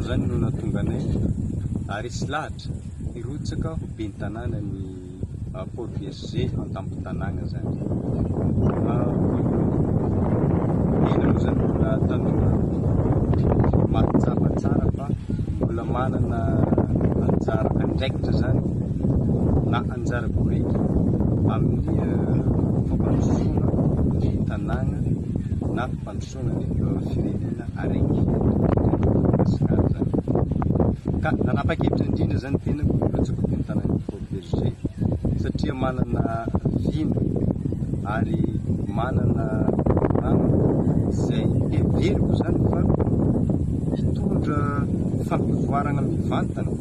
zany no natonganay ary sy lahatra hirotsaka ho ben'ny tanàna ny Pôly Berger an-tampon-tanàna zany. Ena moa zany mbola tanora mahatsapa tsara fa mbola manana anjara andraikitra zany na anjara boreky amin'ny fampandrosoana ny tanàna na fampandrosoana ny firenena araiky zany. Ka nanapa-kevitra indrindra zany tena hirotsaka ben'ny tanàna ny Pôly Berger satria manana vino ary manana izay everiko zany fa hitondra fampivoarana mivantana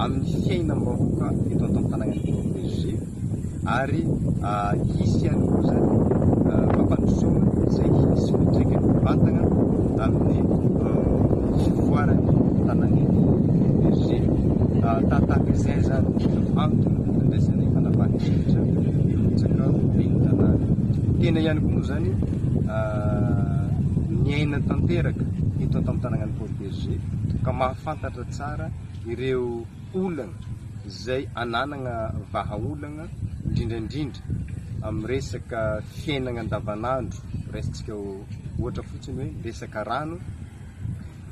amin'ny fiainam-bahoaka eto an-tampon-tanànan'ny Pôly Berger ary hisy ihany koa zany fampandrosoana izay hisy fiantraikany mivantana amin'ny fivoarany tanànan'ny Pôly Berger tahaka izay zany antony nandraisanay fanapaka-hevitra hirotsaka ben'ny tanàna. Tena ihany koa moa zany niaina tanteraka eto an-tampon-tanànan'ny Pôly Berger ka mahafantatra tsara ireo olana izay ananana vahaolana indrindrandrindra amin'ny resaka fiainana andavanandro, raisitsika ohatra fotsiny hoe resaka rano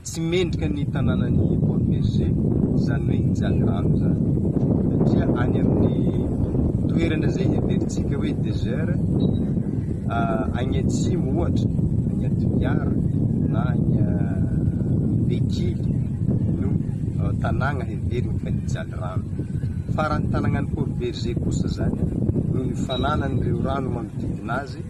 tsy mendrika ny tanànan'ny Pôly Berger zany hoe jialy rano zany satria any amin'ny toerana zay everitsika hoe désert agny atsimo ohatra agny Toliara na agny Bekily no tanàna heverina fa jialy rano. Fa raha ny tanànan'ny Pôly Berger kosa zany no ny fananan'ireo rano manodidina azy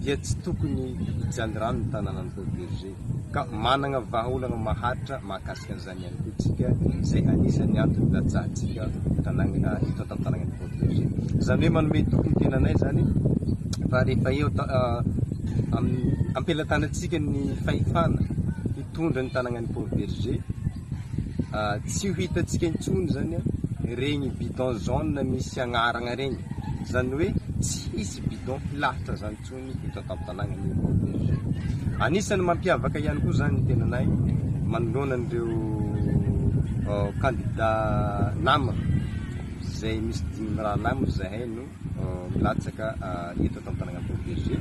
dia tsy tokony jialy rano ny tanànan'ny Pôly Berger ka manana vahaolana maharitra mahakasika an'izany ihany koa tsika izay anisan'ny antony latsahantsika tanàna eto an-tampon-tanànan'ny Pôly Berger. Zany hoe manome tokony tenanay zany fa rehefa eo ampelatanantsika ny fahefana hitondra ny tanànan'ny Pôly Berger tsy ho hitantsika intsony zany regny bidon jaune misy agnarana regny, zany hoe tsy hisy bidon filahitra zany intsony eto an-tampon-tanànan'ny Pôly Berger. Anisany mampiavaka ihany koa zany tenanay manoloana an'ireo candidat namana izay misy dimy raha namana zahay no milatsaka eto an-tampon-tanànan'ny Pôly Berger.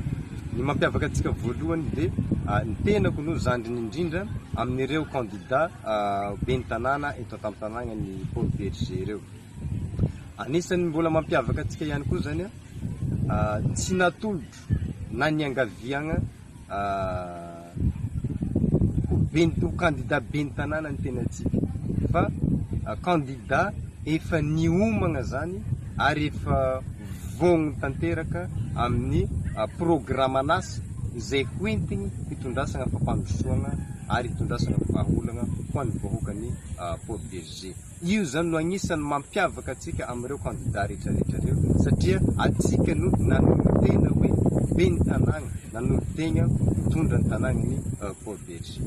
Ny mampiavaka antsika voalohany dia ny tenako no zandriny indrindra amin'ireo candidat ben'ny tanàna eto an-tampon-tanànan'ny Pôly Berger ireo. Anisany mbola mampiavaka antsika ihany koa zany tsy natolotro na ny angaviagna ho candidat ben'ny tanàna ny tenantsika fa candidat efa niomagna zany ary efa vogno tanteraka amin'ny programan'asa izay hoentiny hitondrasana fampandrosoana ary hitondrasana vahaolana ho an'ny vahoakany Pôly Berger. Io zany no agnisan'ny mampiavaka atsika amin'ireo candidat rehetrarehetra reo satria atsika no nanolotena hoe ben'ny tanàna, nanolotena hitondra ny tanànan'ny Pôly Berger.